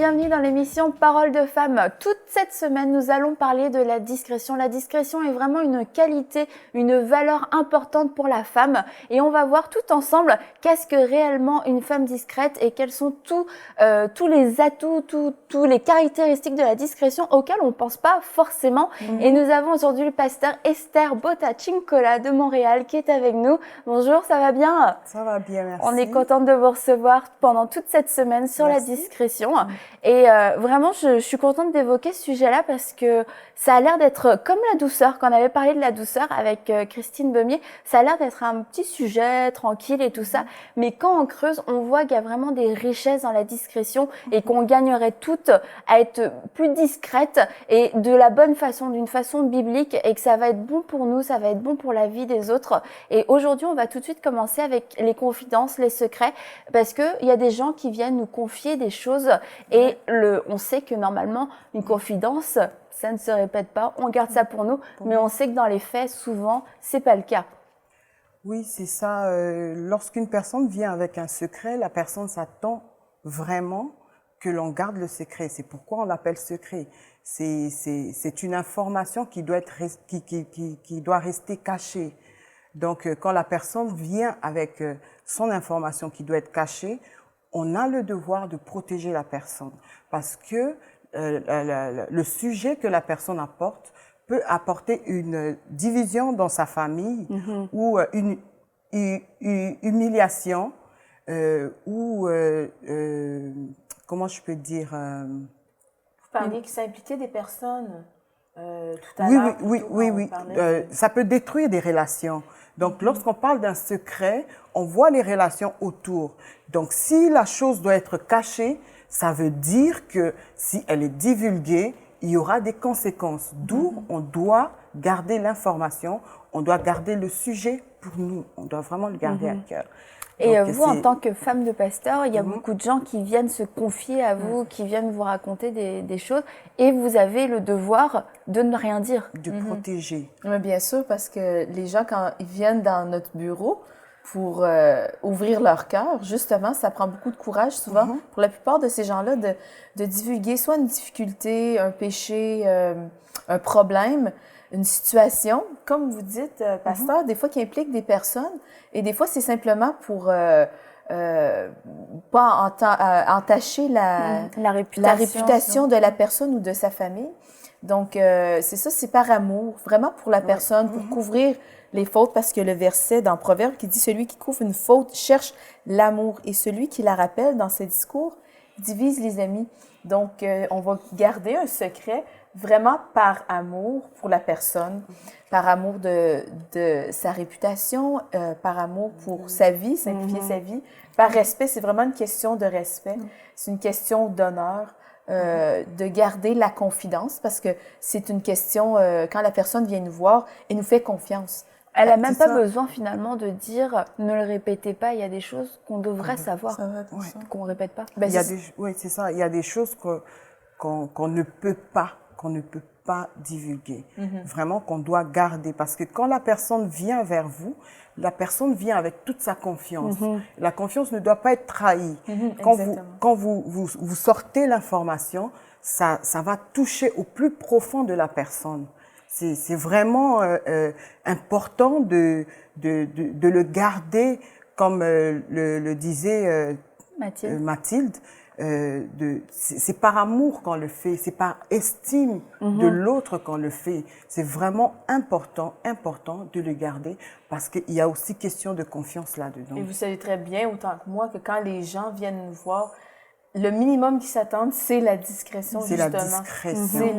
bienvenue dans l'émission Parole de Femmes. Toute cette semaine, nous allons parler de la discrétion. La discrétion est vraiment une qualité, une valeur importante pour la femme. Et on va voir tout ensemble qu'est-ce que réellement une femme discrète et quels sont tous les atouts, tous les caractéristiques de la discrétion auxquelles on ne pense pas forcément. Et nous avons aujourd'hui le pasteur Esther Botta-Cincola de Montréal qui est avec nous. Bonjour, ça va bien? Ça va bien, merci. On est contente de vous recevoir pendant toute cette semaine sur la discrétion. Et vraiment, je suis contente d'évoquer ce sujet-là parce que ça a l'air d'être comme la douceur. Quand on avait parlé de la douceur avec Christine Beumier, ça a l'air d'être un petit sujet tranquille et tout ça. Mais quand on creuse, on voit qu'il y a vraiment des richesses dans la discrétion et qu'on gagnerait toutes à être plus discrètes et de la bonne façon, d'une façon biblique, et que ça va être bon pour nous, ça va être bon pour la vie des autres. Et aujourd'hui, on va tout de suite commencer avec les confidences, les secrets, parce que il y a des gens qui viennent nous confier des choses et on sait que normalement, une confidence, ça ne se répète pas, on garde ça pour nous, mais on sait que dans les faits, souvent, c'est pas le cas. Oui, c'est ça. Lorsqu'une personne vient avec un secret, la personne s'attend vraiment que l'on garde le secret. C'est pourquoi on l'appelle secret. C'est une information qui doit qui doit rester cachée. Donc, quand la personne vient avec son information qui doit être cachée, on a le devoir de protéger la personne parce que le sujet que la personne apporte peut apporter une division dans sa famille ou une humiliation ou, comment je peux dire... Vous parliez que ça impliquait des personnes tout à l'heure. Oui. Ça peut détruire des relations. Donc, lorsqu'on parle d'un secret, on voit les relations autour. Donc, si la chose doit être cachée, ça veut dire que si elle est divulguée, il y aura des conséquences. D'où on doit garder l'information, on doit garder le sujet pour nous. On doit vraiment le garder à cœur. Et vous, en tant que femme de pasteur, il y a beaucoup de gens qui viennent se confier à vous, qui viennent vous raconter des choses, et vous avez le devoir de ne rien dire. De protéger. Oui, bien sûr, parce que les gens, quand ils viennent dans notre bureau pour ouvrir leur cœur, justement, ça prend beaucoup de courage, souvent, pour la plupart de ces gens-là, de divulguer soit une difficulté, un péché, un problème, une situation, comme vous dites, pasteur, des fois qui implique des personnes, et des fois c'est simplement pour pas entacher la réputation de la personne ou de sa famille. Donc c'est ça, c'est par amour, vraiment pour la personne, pour couvrir les fautes, parce que le verset dans Proverbe qui dit « Celui qui couvre une faute cherche l'amour, et celui qui la rappelle dans ses discours divise les amis. » Donc on va garder un secret vraiment par amour pour la personne, par amour de sa réputation, par amour pour sa vie, simplifier sa vie, par respect. C'est vraiment une question de respect, c'est une question d'honneur, de garder la confidence, parce que c'est une question, quand la personne vient nous voir, elle nous fait confiance. Elle n'a même pas besoin finalement de dire « ne le répétez pas », il y a des choses qu'on devrait savoir, qu'on ne répète pas. Ben, oui, c'est ça, il y a des choses qu'on ne peut pas divulguer, vraiment qu'on doit garder, parce que quand la personne vient vers vous, la personne vient avec toute sa confiance. La confiance ne doit pas être trahie. Quand vous sortez l'information, ça va toucher au plus profond de la personne. C'est vraiment important de le garder, comme le disait Mathilde. C'est par amour qu'on le fait, c'est par estime de l'autre qu'on le fait. C'est vraiment important de le garder, parce qu'il y a aussi question de confiance là-dedans. Et vous savez très bien, autant que moi, que quand les gens viennent nous voir, le minimum qu'ils s'attendent, c'est la discrétion, justement. C'est la discrétion. C'est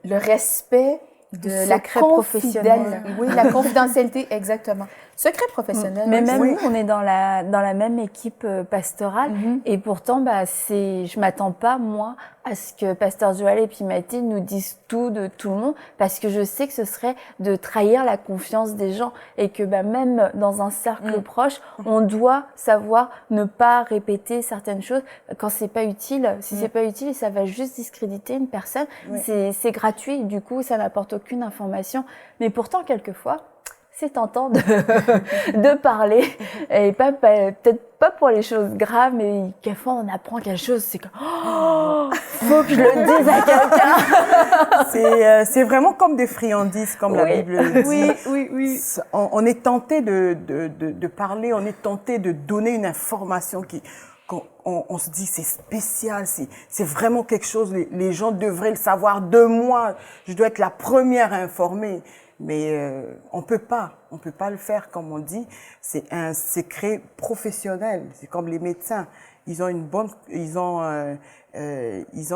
le respect de la professionnelle. Oui, la confidentialité, exactement. Secret professionnel. Mais même nous, on est dans la même équipe pastorale, et pourtant, je m'attends pas, moi, à ce que Pasteur Joël et puis Mathilde nous disent tout de tout le monde, parce que je sais que ce serait de trahir la confiance des gens, et que même dans un cercle proche, on doit savoir ne pas répéter certaines choses quand c'est pas utile. Si c'est pas utile, ça va juste discréditer une personne. C'est gratuit, du coup, ça n'apporte aucune information. Mais pourtant, quelquefois, c'est tentant de parler, et peut-être pas pour les choses graves, mais quelquefois on apprend quelque chose, c'est que faut que je le dise à quelqu'un. C'est vraiment comme des friandises, comme la Bible le dit. Oui. On est tenté de parler, on est tenté de donner une information qu'on se dit c'est spécial, c'est vraiment quelque chose, les gens devraient le savoir de moi, je dois être la première informée. Mais on peut pas le faire comme on dit. C'est un secret professionnel. C'est comme les médecins. Ils ont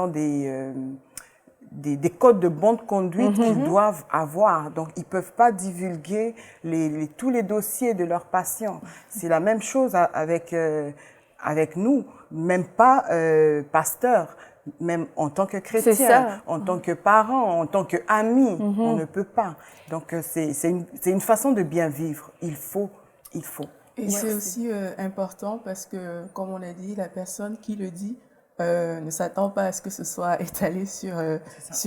des codes de bonne conduite qu'ils doivent avoir. Donc ils peuvent pas divulguer tous les dossiers de leurs patients. C'est la même chose avec nous, même pas pasteur. Même en tant que chrétien, en tant que parent, en tant qu'ami, on ne peut pas. Donc, c'est une façon de bien vivre. Il faut. Et c'est aussi important parce que, comme on a dit, la personne qui le dit ne s'attend pas à ce que ce soit étalé sur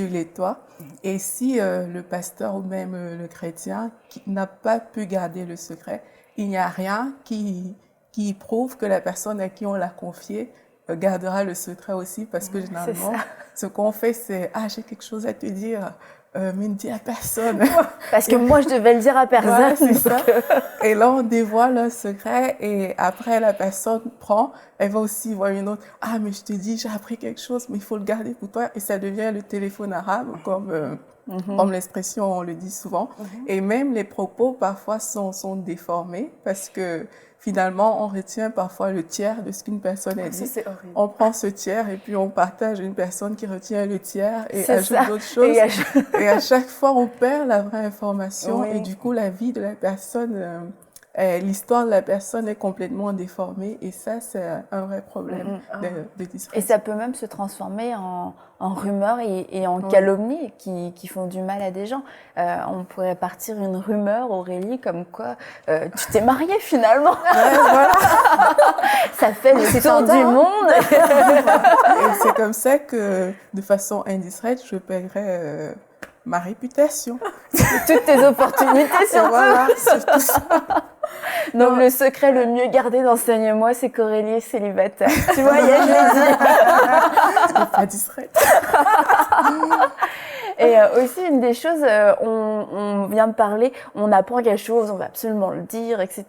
les toits. Et si le pasteur ou même le chrétien n'a pas pu garder le secret, il n'y a rien qui prouve que la personne à qui on l'a confié gardera le secret aussi, parce que généralement, ce qu'on fait, c'est « Ah, j'ai quelque chose à te dire, mais ne dis à personne. » Parce que moi, je devais le dire à personne. Voilà, c'est ça. Et là, on dévoile le secret et après, la personne prend, elle va aussi voir une autre « Ah, mais je te dis, j'ai appris quelque chose, mais il faut le garder pour toi. » Et ça devient le téléphone arabe, comme l'expression, on le dit souvent. Et même les propos, parfois, sont déformés parce que finalement, on retient parfois le tiers de ce qu'une personne a dit. C'est horrible. On prend ce tiers et puis on partage une personne qui retient le tiers et ajoute d'autres choses. Et à chaque fois, on perd la vraie information et du coup, la vie de la personne, l'histoire de la personne est complètement déformée et ça, c'est un vrai problème de discrétion. Et ça peut même se transformer en rumeurs et en calomnies qui font du mal à des gens. On pourrait partir une rumeur, Aurélie, comme quoi tu t'es mariée finalement. Voilà. Ça fait le tour du monde. Et c'est comme ça que, de façon indiscrète, je paierai ma réputation. Toutes tes opportunités, surtout ça. Donc, le secret le mieux gardé d'Enseigne-moi, c'est qu'Aurélie est célibataire. Tu vois, je l'ai dit. Pas discrète. Et aussi, une des choses, on vient de parler, on apprend quelque chose, on va absolument le dire, etc.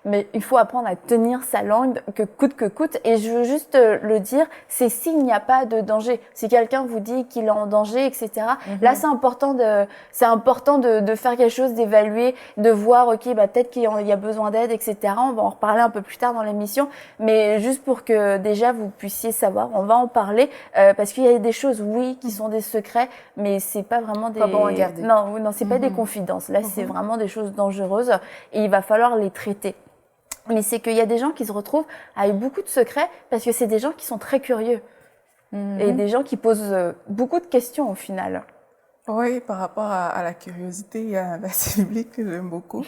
Mais il faut apprendre à tenir sa langue, que coûte. Et je veux juste le dire, c'est s'il n'y a pas de danger. Si quelqu'un vous dit qu'il est en danger, etc. Là, c'est important de faire quelque chose, d'évaluer, de voir, ok, peut-être qu'il y a besoin d'aide, etc. On va en reparler un peu plus tard dans l'émission. Mais juste pour que déjà vous puissiez savoir, on va en parler, parce qu'il y a des choses, oui, qui sont des secrets, mais c'est pas vraiment des... Pas bon à garder. Non, c'est pas des confidences. Là, c'est vraiment des choses dangereuses et il va falloir les traiter. Mais c'est qu'il y a des gens qui se retrouvent avec beaucoup de secrets parce que c'est des gens qui sont très curieux et des gens qui posent beaucoup de questions au final. Oui, par rapport à la curiosité, il y a un verset biblique que j'aime beaucoup.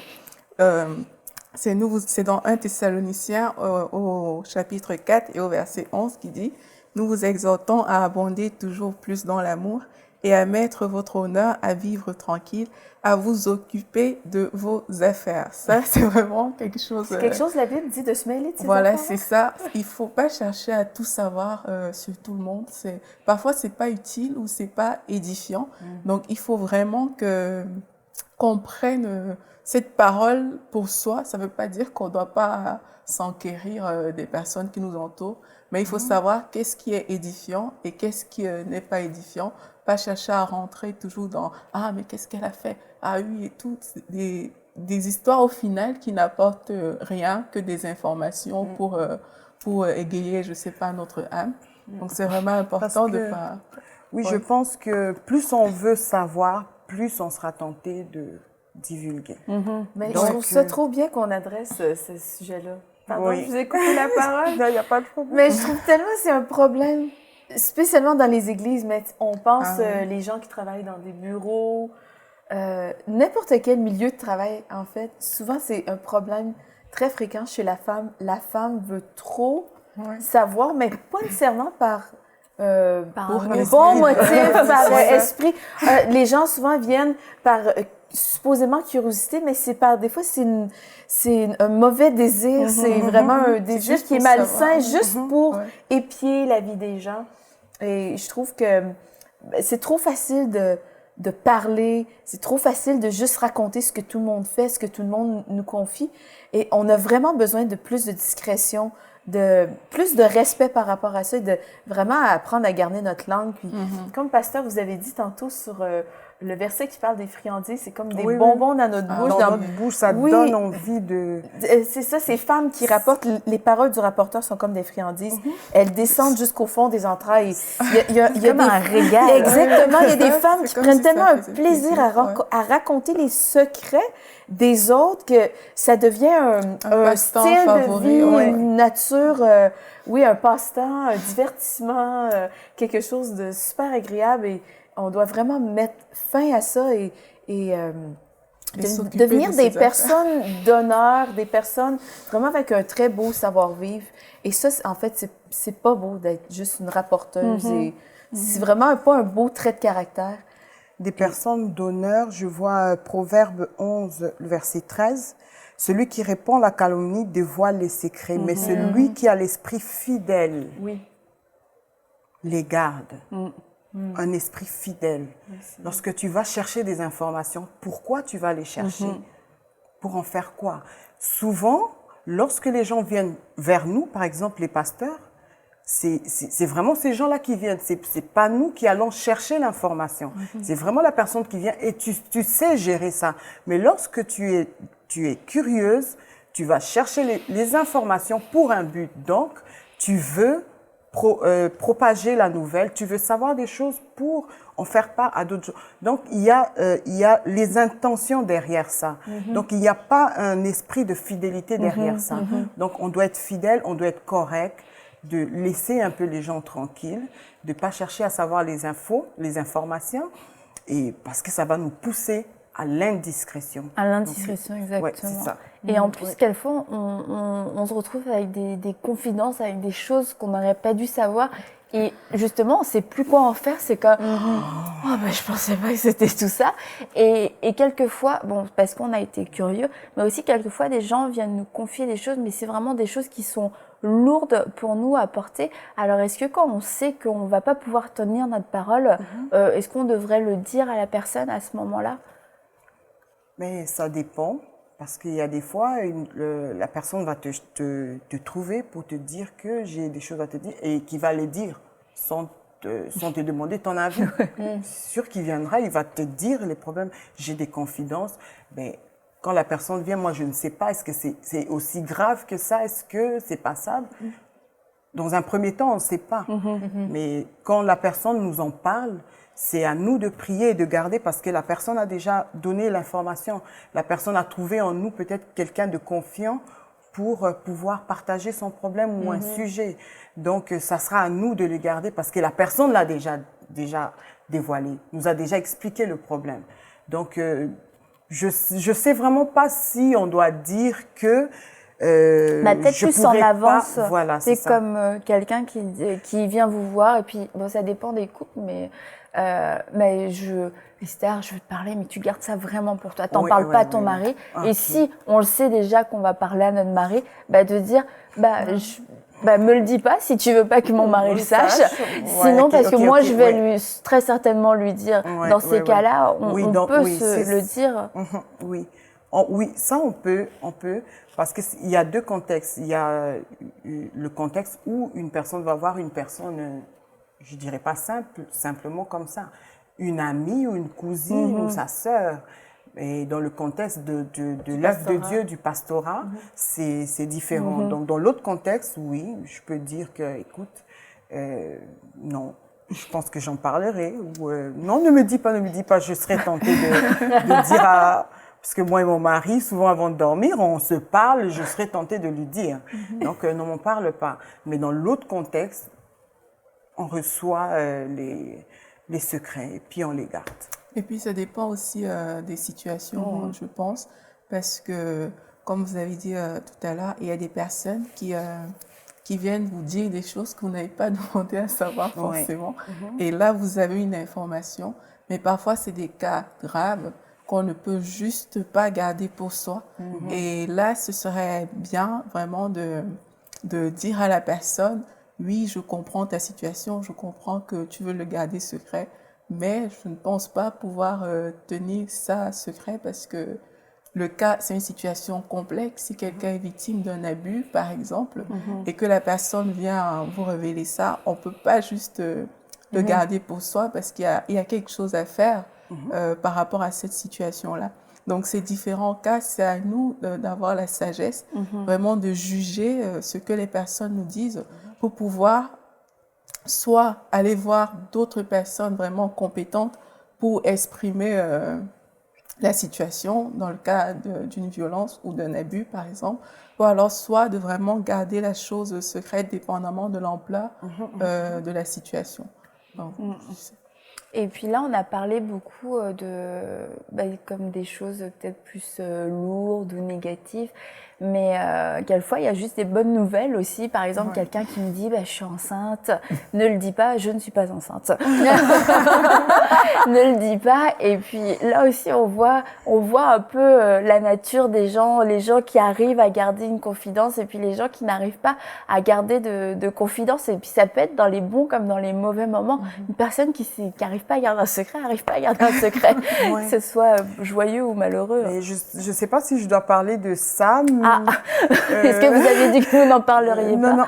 C'est dans 1 Thessaloniciens au chapitre 4 et au verset 11 qui dit « Nous vous exhortons à abonder toujours plus dans l'amour et à mettre votre honneur à vivre tranquille, à vous occuper de vos affaires. » Ça, c'est vraiment quelque chose... C'est quelque chose, la Bible dit, de se mêler de ses Voilà, affaires. c'est ça. Il faut pas chercher à tout savoir sur tout le monde. Parfois, c'est pas utile ou c'est pas édifiant. Donc, il faut vraiment qu'on prenne cette parole pour soi. Ça veut pas dire qu'on doit pas s'enquérir des personnes qui nous entourent, mais il faut savoir qu'est-ce qui est édifiant et qu'est-ce qui n'est pas édifiant. Pas chercher à rentrer toujours dans « Ah, mais qu'est-ce qu'elle a fait? Ah oui, et tout. » Des histoires au final qui n'apportent rien que des informations pour égayer, je sais pas, notre âme. Donc, c'est vraiment important de pas... Oui, je pense que plus on veut savoir, plus on sera tenté de divulguer. Mais donc, je trouve ça trop bien qu'on adresse ce sujet-là. Pardon, oui. je vous ai coupé la parole. Il n'y a pas de problème. Mais je trouve tellement que c'est un problème, spécialement dans les églises, mais on pense les gens qui travaillent dans des bureaux, n'importe quel milieu de travail, en fait, souvent c'est un problème très fréquent chez la femme. La femme veut trop savoir, mais pas nécessairement par un bon motif, par esprit. Les gens souvent viennent par supposément curiosité, mais des fois, c'est un mauvais désir. C'est vraiment un désir qui est malsain juste pour épier la vie des gens. Et je trouve que c'est trop facile de parler, c'est trop facile de juste raconter ce que tout le monde fait, ce que tout le monde nous confie. Et on a vraiment besoin de plus de discrétion, de plus de respect par rapport à ça, et de vraiment apprendre à garder notre langue. Puis, comme pasteur, vous avez dit tantôt sur le verset qui parle des friandises, c'est comme des bonbons dans notre bouche. Dans notre bouche, ça donne envie de... C'est ça, ces femmes qui rapportent, les paroles du rapporteur sont comme des friandises. Elles descendent jusqu'au fond des entrailles. Il y a comme un régal. Exactement, il y a des femmes qui prennent tellement un plaisir à raconter les secrets des autres que ça devient un style favori, de vie, une nature, un passe-temps, un divertissement, quelque chose de super agréable, et on doit vraiment mettre fin à ça et devenir des personnes d'honneur, des personnes vraiment avec un très beau savoir-vivre. Et ça, en fait, c'est pas beau d'être juste une rapporteuse. Et c'est vraiment pas un beau trait de caractère. Des personnes d'honneur, je vois Proverbe 11, le verset 13. Celui qui répand la calomnie dévoile les secrets, mais celui qui a l'esprit fidèle les garde. Un esprit fidèle. Lorsque tu vas chercher des informations, pourquoi tu vas les chercher? Pour en faire quoi? Souvent, lorsque les gens viennent vers nous, par exemple les pasteurs, c'est vraiment ces gens-là qui viennent. C'est pas nous qui allons chercher l'information. C'est vraiment la personne qui vient et tu sais gérer ça. Mais lorsque tu es curieuse, tu vas chercher les informations pour un but. Donc, tu veux propager la nouvelle, tu veux savoir des choses pour en faire part à d'autres gens. Donc, il y a les intentions derrière ça. Donc, il n'y a pas un esprit de fidélité derrière ça. Donc, on doit être fidèle, on doit être correct, de laisser un peu les gens tranquilles, de ne pas chercher à savoir les informations, et parce que ça va nous pousser à l'indiscrétion. À l'indiscrétion, exactement. Ouais, c'est ça. Et en plus, quelquefois, on se retrouve avec des confidences, avec des choses qu'on n'aurait pas dû savoir. Et justement, on ne sait plus quoi en faire. C'est comme, je pensais pas que c'était tout ça. Et quelquefois, parce qu'on a été curieux, mais aussi quelquefois, des gens viennent nous confier des choses, mais c'est vraiment des choses qui sont lourdes pour nous à porter. Alors, est-ce que quand on sait qu'on ne va pas pouvoir tenir notre parole, est-ce qu'on devrait le dire à la personne à ce moment-là? Mais ça dépend, parce qu'il y a des fois, la personne va te trouver pour te dire que j'ai des choses à te dire et qui va les dire sans te demander ton avis. C'est sûr qu'il viendra, il va te dire les problèmes. J'ai des confidences, mais quand la personne vient, moi je ne sais pas, est-ce que c'est aussi grave que ça? Est-ce que c'est passable? Dans un premier temps, on ne sait pas. Mais quand la personne nous en parle, c'est à nous de prier et de garder parce que la personne a déjà donné l'information. La personne a trouvé en nous peut-être quelqu'un de confiant pour pouvoir partager son problème ou un sujet. Donc, ça sera à nous de le garder parce que la personne l'a déjà dévoilé, nous a déjà expliqué le problème. Donc, je sais vraiment pas si on doit dire que peut-être plus en avance. Voilà, c'est comme quelqu'un qui vient vous voir et puis ça dépend des couples, mais Esther, je veux te parler, mais tu gardes ça vraiment pour toi. T'en parles pas à ton mari. Et si on le sait déjà qu'on va parler à notre mari, de dire, me le dis pas si tu veux pas que mon mari le sache. Sinon, parce que moi, je vais très certainement lui dire. Dans ces cas-là, on peut le dire. Oui, ça on peut, parce qu'il y a deux contextes. Il y a le contexte où une personne va voir une personne, je dirais pas simplement comme ça, une amie ou une cousine ou sa sœur. Et dans le contexte de l'œuvre de Dieu, du pastorat, c'est différent. Donc, dans l'autre contexte, oui, je peux dire que, écoute, non, je pense que j'en parlerai. Ou, non, ne me dis pas, je serais tentée de dire à... Parce que moi et mon mari, souvent avant de dormir, on se parle, je serais tentée de lui dire. Donc, ne m'en parle pas. Mais dans l'autre contexte, on reçoit les secrets et puis on les garde. Et puis, ça dépend aussi des situations, je pense, parce que, comme vous avez dit tout à l'heure, il y a des personnes qui viennent vous dire des choses que vous n'avez pas demandé à savoir forcément. Et là, vous avez une information, mais parfois, c'est des cas graves qu'on ne peut juste pas garder pour soi. Et là, ce serait bien vraiment de dire à la personne, oui, je comprends ta situation, je comprends que tu veux le garder secret, mais je ne pense pas pouvoir tenir ça secret parce que le cas, c'est une situation complexe. Si quelqu'un est victime d'un abus, par exemple, et que la personne vient vous révéler ça, on ne peut pas juste le garder pour soi parce qu'il y a quelque chose à faire par rapport à cette situation-là. Donc, ces différents cas, c'est à nous d'avoir la sagesse, vraiment de juger ce que les personnes nous disent pour pouvoir soit aller voir d'autres personnes vraiment compétentes pour exprimer la situation dans le cas d'une violence ou d'un abus, par exemple, ou alors soit de vraiment garder la chose secrète dépendamment de l'ampleur de la situation. Donc, et puis là, on a parlé beaucoup comme des choses peut-être plus lourdes ou négatives, mais quelquefois, il y a juste des bonnes nouvelles aussi. Par exemple, quelqu'un qui me dit « je suis enceinte », ne le dis pas, je ne suis pas enceinte. Ne le dis pas. Et puis là aussi, on voit un peu la nature des gens, les gens qui arrivent à garder une confidence et puis les gens qui n'arrivent pas à garder de confidence. Et puis ça peut être dans les bons comme dans les mauvais moments. Une personne qui n'arrive pas à garder un secret, que ce soit joyeux ou malheureux. Et je ne sais pas si je dois parler de ça. Est-ce que vous aviez dit que vous n'en parleriez pas? Non.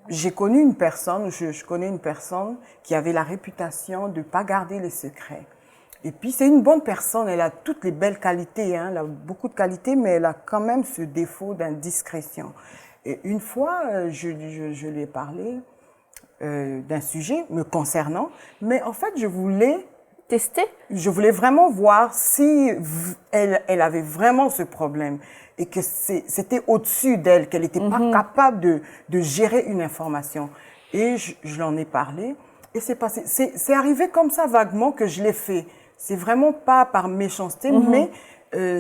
J'ai connu une personne, je connais une personne qui avait la réputation de ne pas garder les secrets. Et puis, c'est une bonne personne, elle a toutes les belles qualités, elle a beaucoup de qualités, mais elle a quand même ce défaut d'indiscrétion. Et une fois, je lui ai parlé d'un sujet me concernant, mais en fait, je voulais tester. Je voulais vraiment voir si elle avait vraiment ce problème et que c'était au-dessus d'elle, qu'elle n'était pas capable de gérer une information. Et je l'en ai parlé et c'est passé. C'est arrivé comme ça vaguement que je l'ai fait. C'est vraiment pas par méchanceté, mais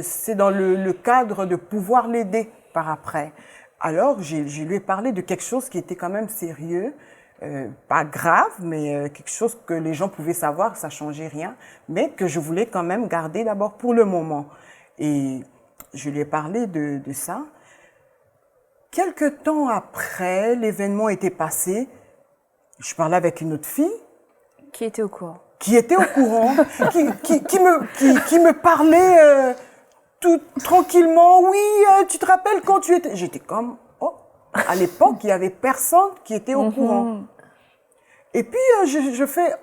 c'est dans le cadre de pouvoir l'aider par après. Alors, je lui ai parlé de quelque chose qui était quand même sérieux. Pas grave, mais quelque chose que les gens pouvaient savoir, ça changeait rien, mais que je voulais quand même garder d'abord pour le moment. Et je lui ai parlé de ça. Quelque temps après, l'événement était passé. Je parlais avec une autre fille. Qui était au courant. Qui était au courant, qui me parlait tout tranquillement. Oui, tu te rappelles quand tu étais... J'étais comme... À l'époque, il y avait personne qui était au courant. Et puis, je fais,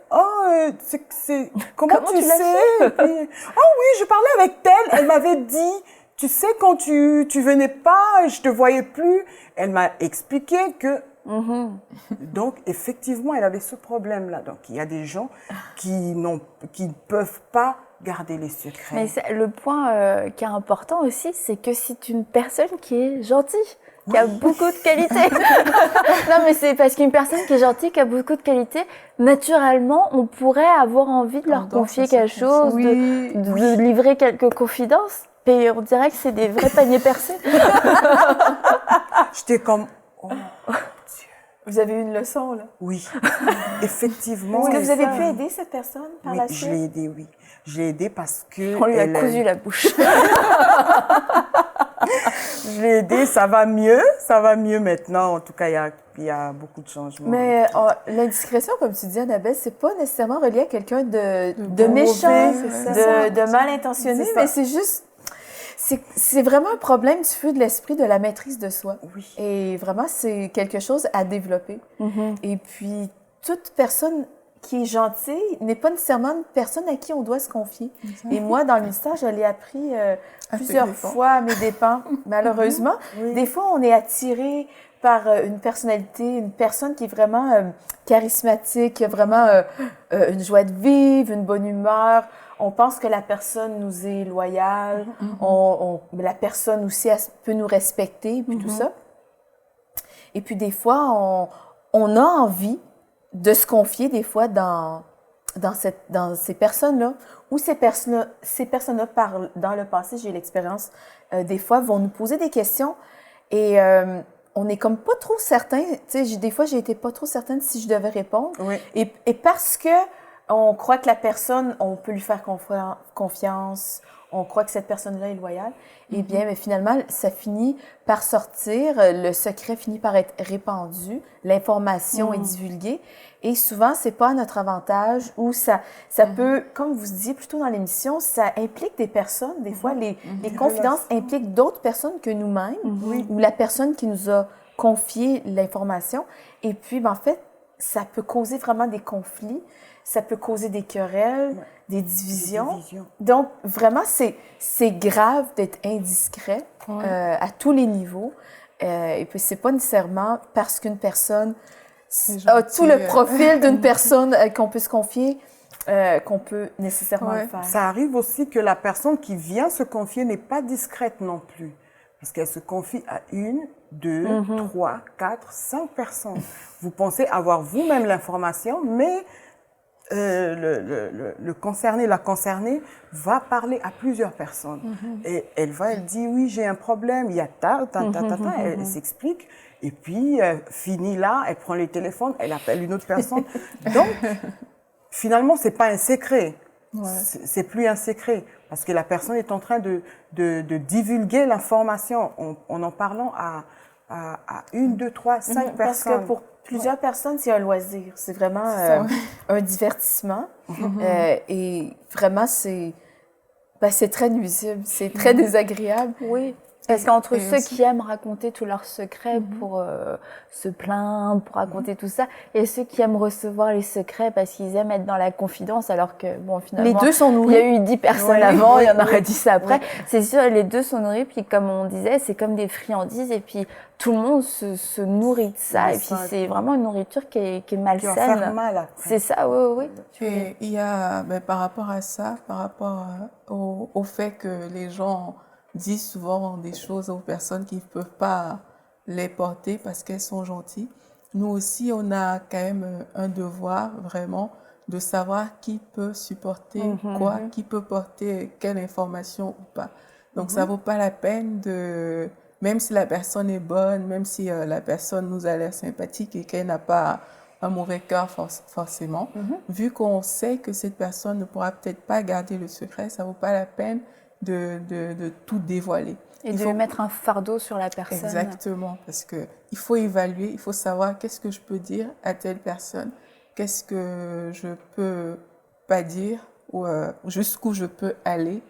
comment tu sais? Et puis, oui, je parlais avec telle, elle m'avait dit, tu sais, quand tu venais pas, je te voyais plus. Elle m'a expliqué que, donc, effectivement, elle avait ce problème-là. Donc, il y a des gens qui ne peuvent pas garder les secrets. Mais le point qui est important aussi, c'est que c'est une personne qui est gentille. Qui a beaucoup de qualités. Non, mais c'est parce qu'une personne qui est gentille, qui a beaucoup de qualités, naturellement, on pourrait avoir envie de leur confier quelque chose, de livrer quelques confidences. Et on dirait que c'est des vrais paniers percés. J'étais comme, oh Dieu. Vous avez eu une leçon, là? Oui, effectivement. Est-ce que vous avez pu aider cette personne par la suite? Je l'ai aidée, oui. Je l'ai aidée parce que... On lui a cousu la bouche. Je l'ai aidée, ça va mieux maintenant. En tout cas, il y a beaucoup de changements. Mais l'indiscrétion, comme tu dis, Annabelle, c'est pas nécessairement relié à quelqu'un de méchant, de mal intentionné, mais c'est juste... C'est vraiment un problème du feu de l'esprit, de la maîtrise de soi. Oui. Et vraiment, c'est quelque chose à développer. Et puis, toute personne qui est gentille n'est pas nécessairement une personne à qui on doit se confier. Et moi, dans le ministère, je l'ai appris plusieurs fois à mes dépens, malheureusement. Des fois, on est attiré par une personnalité, une personne qui est vraiment charismatique, qui a vraiment une joie de vivre, une bonne humeur. On pense que la personne nous est loyale, la personne aussi peut nous respecter, puis tout ça. Et puis des fois, on a envie de se confier des fois dans ces personnes-là, ou ces personnes-là, dans le passé, j'ai eu l'expérience, des fois, vont nous poser des questions et on est comme pas trop certain, tu sais, des fois, j'ai été pas trop certaine si je devais répondre. Oui. Et parce que on croit que la personne, on peut lui faire confiance, on croit que cette personne-là est loyale. Eh bien, mais finalement, ça finit par sortir, le secret finit par être répandu, l'information est divulguée. Et souvent, c'est pas à notre avantage ou ça peut, comme vous disiez plus tôt dans l'émission, ça implique des personnes. Des fois, les confidences impliquent d'autres personnes que nous-mêmes ou la personne qui nous a confié l'information. Et puis, en fait, ça peut causer vraiment des conflits, ça peut causer des querelles, des divisions. Donc, vraiment, c'est grave d'être indiscret à tous les niveaux. Et puis, c'est pas nécessairement parce qu'une personne a tout le profil d'une personne qu'on peut se confier qu'on peut nécessairement le faire. Ça arrive aussi que la personne qui vient se confier n'est pas discrète non plus. Parce qu'elle se confie à 1, 2, 3, 4, 5 personnes. Vous pensez avoir vous-même l'information, mais le concerné, la concernée va parler à plusieurs personnes. Et elle dit, oui, j'ai un problème, il y a elle s'explique. Et puis, fini là, elle prend le téléphone, elle appelle une autre personne. Donc, finalement, c'est pas un secret. C'est plus un secret. Parce que la personne est en train de divulguer l'information en parlant à 1, 2, 3, 5 personnes. Parce que pour plusieurs personnes, c'est un loisir. C'est vraiment un divertissement. Et vraiment, c'est très nuisible. C'est très désagréable. Oui. Parce qu'entre ceux qui aiment raconter tous leurs secrets pour se plaindre, pour raconter tout ça, et ceux qui aiment recevoir les secrets parce qu'ils aiment être dans la confidence, alors que, bon, finalement, les deux sont nourris. Il y a eu 10 personnes avant, il y en aurait 10 après. C'est sûr, les deux sont nourris, puis comme on disait, c'est comme des friandises, et puis tout le monde se nourrit de ça, et puis c'est vraiment une nourriture qui est malsaine. Qui va faire mal après. C'est ça, oui. Et il y a, par rapport à ça, par rapport au fait que les gens disent souvent des choses aux personnes qui ne peuvent pas les porter parce qu'elles sont gentilles. Nous aussi, on a quand même un devoir vraiment de savoir qui peut supporter quoi, qui peut porter quelle information ou pas. Donc, ça ne vaut pas la peine de... Même si la personne est bonne, même si la personne nous a l'air sympathique et qu'elle n'a pas un mauvais cœur forcément, vu qu'on sait que cette personne ne pourra peut-être pas garder le secret, ça ne vaut pas la peine de tout dévoiler. Et de mettre un fardeau sur la personne. Exactement, parce qu'il faut évaluer, il faut savoir qu'est-ce que je peux dire à telle personne, qu'est-ce que je peux pas dire, ou jusqu'où je peux aller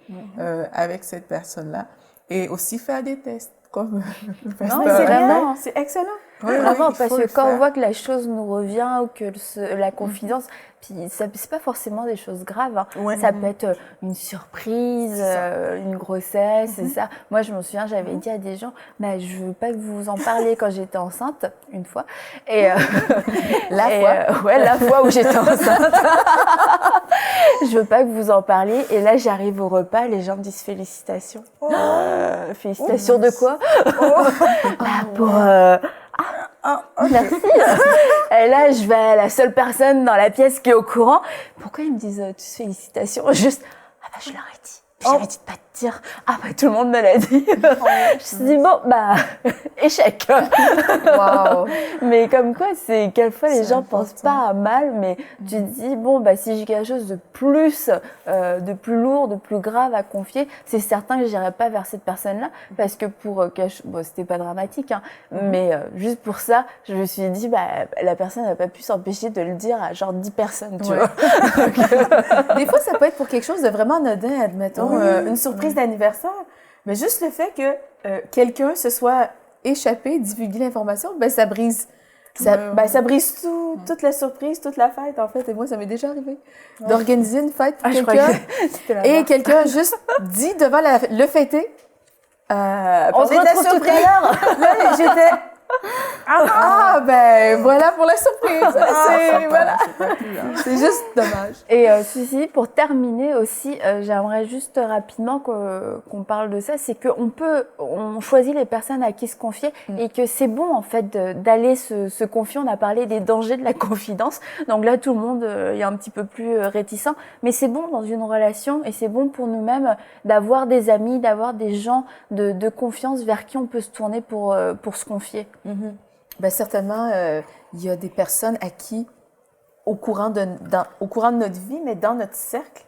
avec cette personne-là. Et aussi faire des tests, comme le pasteur. Non, mais c'est vraiment, c'est excellent. Vraiment, parce que quand on voit que la chose nous revient ou que la confidence, puis c'est pas forcément des choses graves, hein. Ça peut être une surprise, une grossesse, c'est ça. Moi, je me souviens, j'avais dit à des gens, mais je veux pas que vous en parliez quand j'étais enceinte, une fois. Et la fois où j'étais enceinte. Je veux pas que vous en parliez. Et là, j'arrive au repas, les gens me disent félicitations. Félicitations de quoi? Pour... merci. Et là, je vais à la seule personne dans la pièce qui est au courant. Pourquoi ils me disent tous félicitations? Juste, je leur ai dit. J'avais dit de pas te dire. Tout le monde me l'a dit. Je me suis dit, bon, échec. Wow. Mais comme quoi, c'est quelquefois les gens pensent pas à mal, mais tu te dis, bon, si j'ai quelque chose de plus lourd, de plus grave à confier, c'est certain que j'irai pas vers cette personne-là, parce que c'était pas dramatique, hein, mais juste pour ça, je me suis dit, la personne n'a pas pu s'empêcher de le dire à genre 10 personnes, tu vois. Des fois, ça peut être pour quelque chose de vraiment anodin, admettons, une surprise d'anniversaire, mais juste le fait que quelqu'un se soit échappé, divulgué l'information, ça brise. Ça brise toute la surprise, toute la fête, en fait. Et moi, ça m'est déjà arrivé d'organiser une fête pour quelqu'un. Et quelqu'un juste dit devant le fêté. On se retrouve tout à l'heure. Là, j'étais... voilà pour la surprise. C'est juste dommage. Et ceci, pour terminer aussi, j'aimerais juste rapidement qu'on parle de ça, c'est on choisit les personnes à qui se confier et que c'est bon en fait d'aller se confier. On a parlé des dangers de la confidence, donc là tout le monde est un petit peu plus réticent, mais c'est bon dans une relation et c'est bon pour nous-mêmes d'avoir des amis, d'avoir des gens de confiance vers qui on peut se tourner pour se confier. Certainement, il y a des personnes à qui, au courant de notre vie, mais dans notre cercle,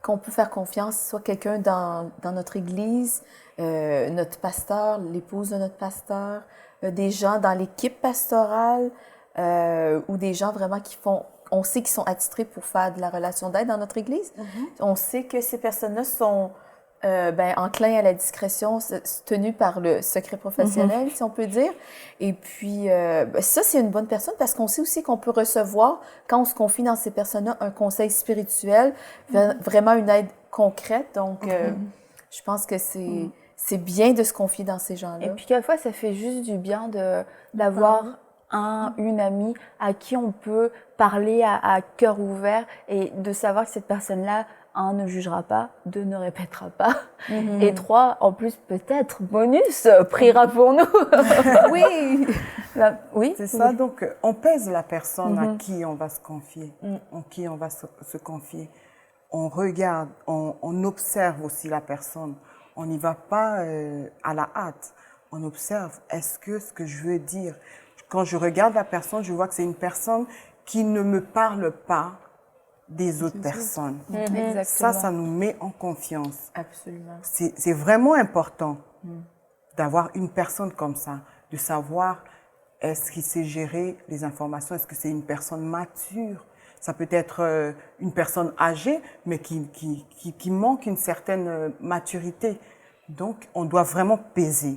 qu'on peut faire confiance, soit quelqu'un dans notre église, notre pasteur, l'épouse de notre pasteur, des gens dans l'équipe pastorale, ou des gens vraiment on sait qu'ils sont attitrés pour faire de la relation d'aide dans notre église. On sait que ces personnes-là sont enclins à la discrétion, tenus par le secret professionnel, si on peut dire. Et puis, ça, c'est une bonne personne parce qu'on sait aussi qu'on peut recevoir, quand on se confie dans ces personnes-là, un conseil spirituel, vraiment une aide concrète. Donc, je pense que c'est bien de se confier dans ces gens-là. Et puis, quelquefois, ça fait juste du bien d'avoir une amie à qui on peut parler à cœur ouvert et de savoir que cette personne-là, 1, ne jugera pas, 2, ne répétera pas, et 3, en plus, peut-être, bonus, priera pour nous. Oui. Oui. C'est ça, donc on pèse la personne à qui on va se confier, en qui on va se confier. On regarde, on observe aussi la personne. On n'y va pas à la hâte. On observe, est-ce que ce que je veux dire, quand je regarde la personne, je vois que c'est une personne qui ne me parle pas des autres personnes. Ça nous met en confiance. Absolument. C'est vraiment important d'avoir une personne comme ça, de savoir est-ce qu'il sait gérer les informations, est-ce que c'est une personne mature. Ça peut être une personne âgée, mais qui manque une certaine maturité. Donc, on doit vraiment peser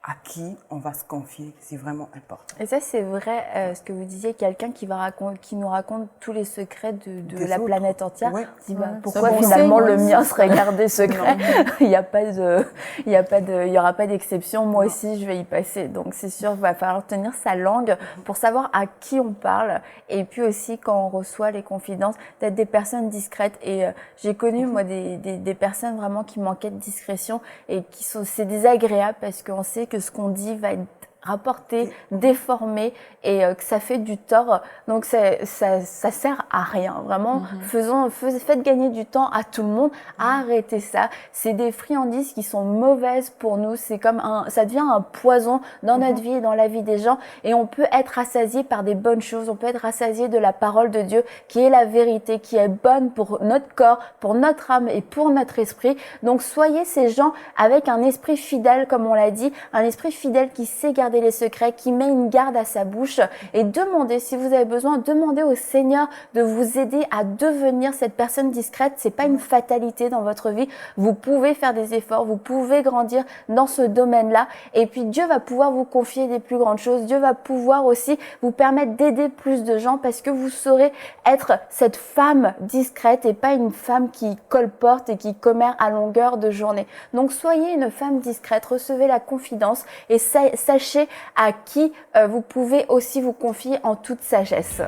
à qui on va se confier. C'est vraiment important. Et ça, c'est vrai, ce que vous disiez, quelqu'un qui nous raconte tous les secrets de la planète entière. Ouais. On se dit, pourquoi finalement le mien serait gardé secret? Il y aura pas d'exception. Moi aussi, je vais y passer. Donc, c'est sûr, il va falloir tenir sa langue pour savoir à qui on parle. Et puis aussi, quand on reçoit les confidences, d'être des personnes discrètes. Et j'ai connu, moi, des personnes vraiment qui manquaient de discrétion et c'est désagréable parce qu'on sait que ce qu'on dit va être rapporté, déformé et que ça fait du tort. Donc ça sert à rien. Vraiment, faites gagner du temps à tout le monde. Arrêtez ça. C'est des friandises qui sont mauvaises pour nous. C'est comme ça devient un poison dans notre vie et dans la vie des gens. Et on peut être rassasié par des bonnes choses. On peut être rassasié de la parole de Dieu qui est la vérité, qui est bonne pour notre corps, pour notre âme et pour notre esprit. Donc soyez ces gens avec un esprit fidèle, comme on l'a dit, un esprit fidèle qui sait garder les secrets, qui met une garde à sa bouche et demandez, si vous avez besoin, demandez au Seigneur de vous aider à devenir cette personne discrète. C'est pas une fatalité dans votre vie. Vous pouvez faire des efforts, vous pouvez grandir dans ce domaine-là et puis Dieu va pouvoir vous confier des plus grandes choses. Dieu va pouvoir aussi vous permettre d'aider plus de gens parce que vous saurez être cette femme discrète et pas une femme qui colporte et qui commère à longueur de journée. Donc soyez une femme discrète, recevez la confidence et sachez à qui vous pouvez aussi vous confier en toute sagesse.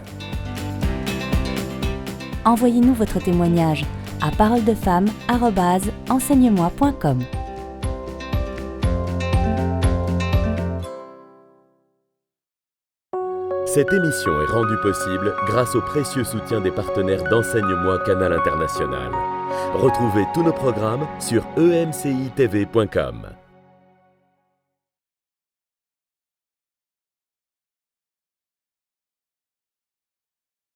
Envoyez-nous votre témoignage à paroledefemme@enseigne-moi.com. Cette émission est rendue possible grâce au précieux soutien des partenaires d'Enseigne-moi Canal International. Retrouvez tous nos programmes sur emcitv.com.